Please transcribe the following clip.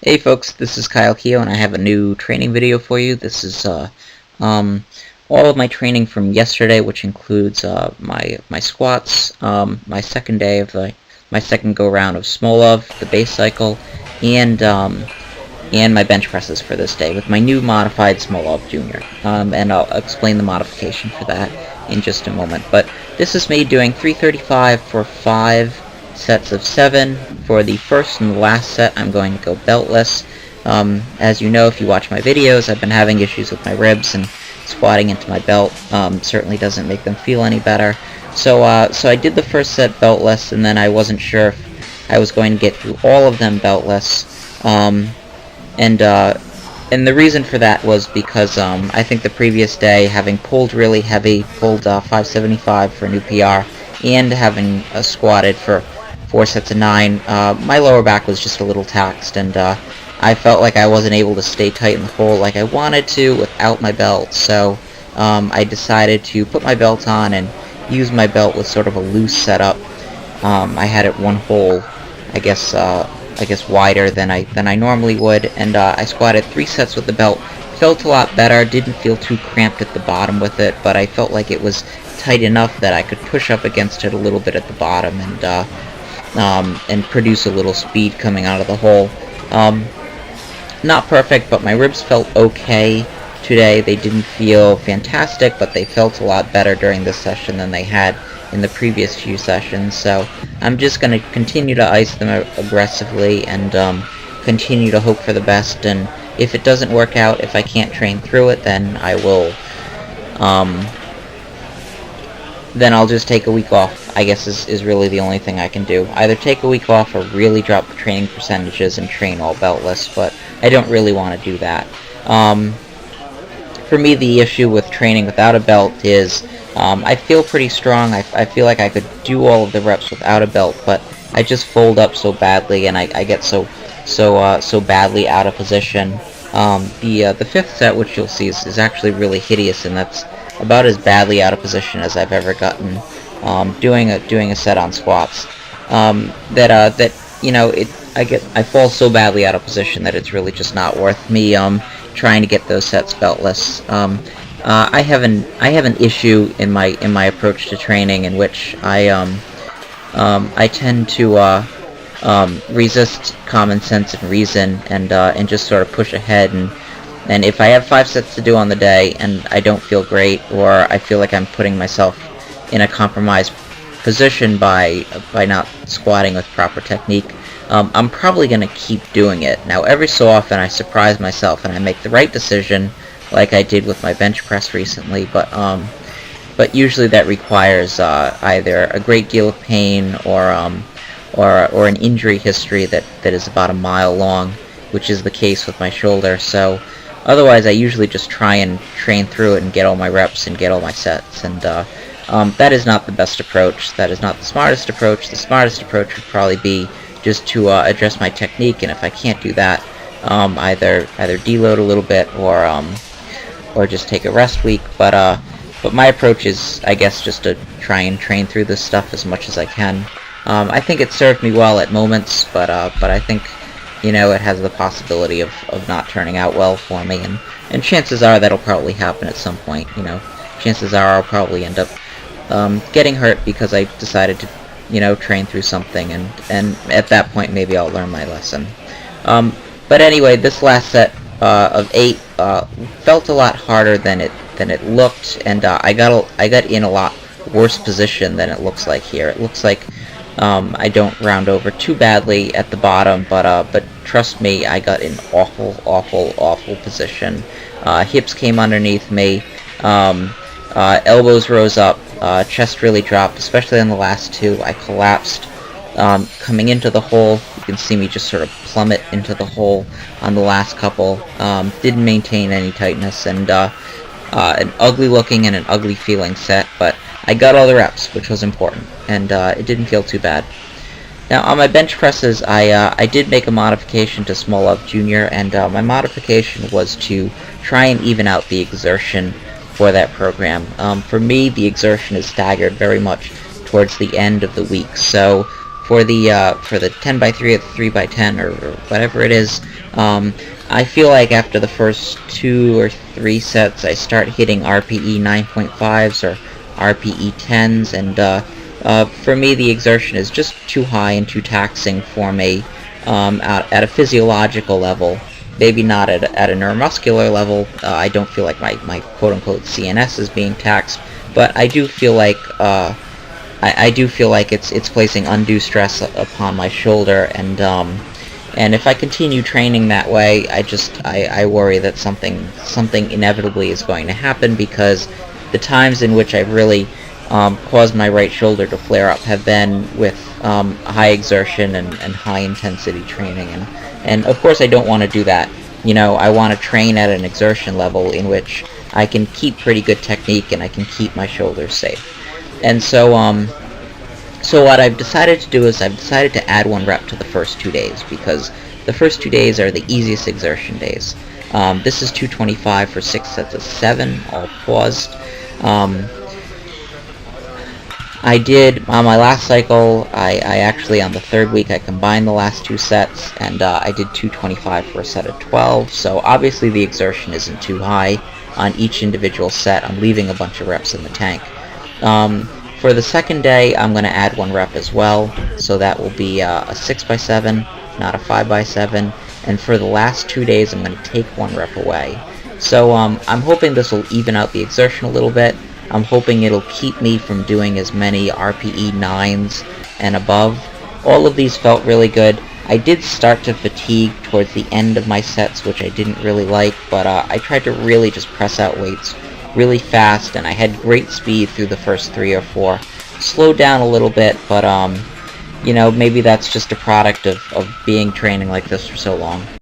Hey folks, this is Keough, and I have a new training video for you. This is all of my training from yesterday, which includes my squats, my second day of my second go round of Smolov, the base cycle, and my bench presses for this day with my new modified Smolov Junior. And I'll explain the modification for that in just a moment. But this is me doing 335 for 5 sets of 7. For the first and the last set, I'm going to go beltless. As you know, if you watch my videos, I've been having issues with my ribs, and squatting into my belt certainly doesn't make them feel any better. So I did the first set beltless, and then I wasn't sure if I was going to get through all of them beltless. And the reason for that was because I think the previous day, having pulled really heavy, pulled 575 for a new PR, and having squatted for 4 sets of 9, my lower back was just a little taxed, and I felt like I wasn't able to stay tight in the hole like I wanted to without my belt. So I decided to put my belt on and use my belt with sort of a loose setup. I had it one hole, I guess wider than I normally would, and I squatted 3 sets with the belt. Felt a lot better. Didn't feel too cramped at the bottom with it, but I felt like it was tight enough that I could push up against it a little bit at the bottom and produce a little speed coming out of the hole. Not perfect, but my ribs felt okay today. They didn't feel fantastic, but they felt a lot better during this session than they had in the previous few sessions. So I'm just going to continue to ice them aggressively and continue to hope for the best. And if it doesn't work out, if I can't train through it, then I will then I'll just take a week off, I guess is really the only thing I can do. Either take a week off or really drop the training percentages and train all beltless, but I don't really want to do that. For me, the issue with training without a belt is I feel pretty strong. I feel like I could do all of the reps without a belt, but I just fold up so badly, and I get so badly out of position. The 5th set, which you'll see, is actually really hideous, and that's about as badly out of position as I've ever gotten doing a set on squats. That you know, I fall so badly out of position that it's really just not worth me trying to get those sets beltless. I have an issue in my approach to training, in which I tend to resist common sense and reason, and just sort of push ahead. And if I have 5 sets to do on the day and I don't feel great, or I feel like I'm putting myself in a compromised position by not squatting with proper technique, I'm probably going to keep doing it. Now, every so often I surprise myself and I make the right decision, like I did with my bench press recently, but usually that requires either a great deal of pain or an injury history that is about a mile long, which is the case with my shoulder. So otherwise, I usually just try and train through it and get all my reps and get all my sets, and that is not the best approach. That is not the smartest approach. The smartest approach would probably be just to address my technique, and if I can't do that, either deload a little bit or just take a rest week. But my approach is, I guess, just to try and train through this stuff as much as I can. I think it served me well at moments, but I think, you know, it has the possibility of not turning out well for me, and chances are that'll probably happen at some point. You know, chances are I'll probably end up getting hurt because I decided to, you know, train through something, and at that point maybe I'll learn my lesson. But anyway, this last set of 8 felt a lot harder than it looked, and I got in a lot worse position than it looks like here. It looks like I don't round over too badly at the bottom, but trust me, I got in awful position. Hips came underneath me, elbows rose up, chest really dropped, especially on the last 2. I collapsed coming into the hole. You can see me just sort of plummet into the hole on the last couple. Didn't maintain any tightness, and an ugly looking and an ugly feeling set, but I got all the reps, which was important, and it didn't feel too bad. Now, on my bench presses, I did make a modification to Smolov Junior, and my modification was to try and even out the exertion for that program. For me, the exertion is staggered very much towards the end of the week, so for the 10x3 or the 3x10 or whatever it is. I feel like after the first 2 or 3 sets, I start hitting RPE 9.5s or RPE 10s, and for me, the exertion is just too high and too taxing for me at a physiological level. Maybe not at a neuromuscular level. I don't feel like my quote-unquote CNS is being taxed, but I do feel like I do feel like it's placing undue stress upon my shoulder, and if I continue training that way, I worry that something inevitably is going to happen, because the times in which I've really caused my right shoulder to flare up have been with high exertion and high intensity training, and of course I don't want to do that. You know, I want to train at an exertion level in which I can keep pretty good technique and I can keep my shoulders safe. And so what I've decided to do is I've decided to add 1 rep to the first 2 days, because the first 2 days are the easiest exertion days. This is 225 for 6 sets of 7, all paused. I did, on my last cycle, I actually, on the 3rd week, I combined the last 2 sets, and I did 225 for a set of 12, so obviously the exertion isn't too high on each individual set. I'm leaving a bunch of reps in the tank. For the second day, I'm going to add 1 rep as well, so that will be a 6x7, not a 5x7, and for the last 2 days, I'm going to take 1 rep away. So I'm hoping this will even out the exertion a little bit. I'm hoping it'll keep me from doing as many RPE 9s and above. All of these felt really good. I did start to fatigue towards the end of my sets, which I didn't really like, but I tried to really just press out weights really fast, and I had great speed through the first 3 or 4. Slowed down a little bit, but you know, maybe that's just a product of being training like this for so long.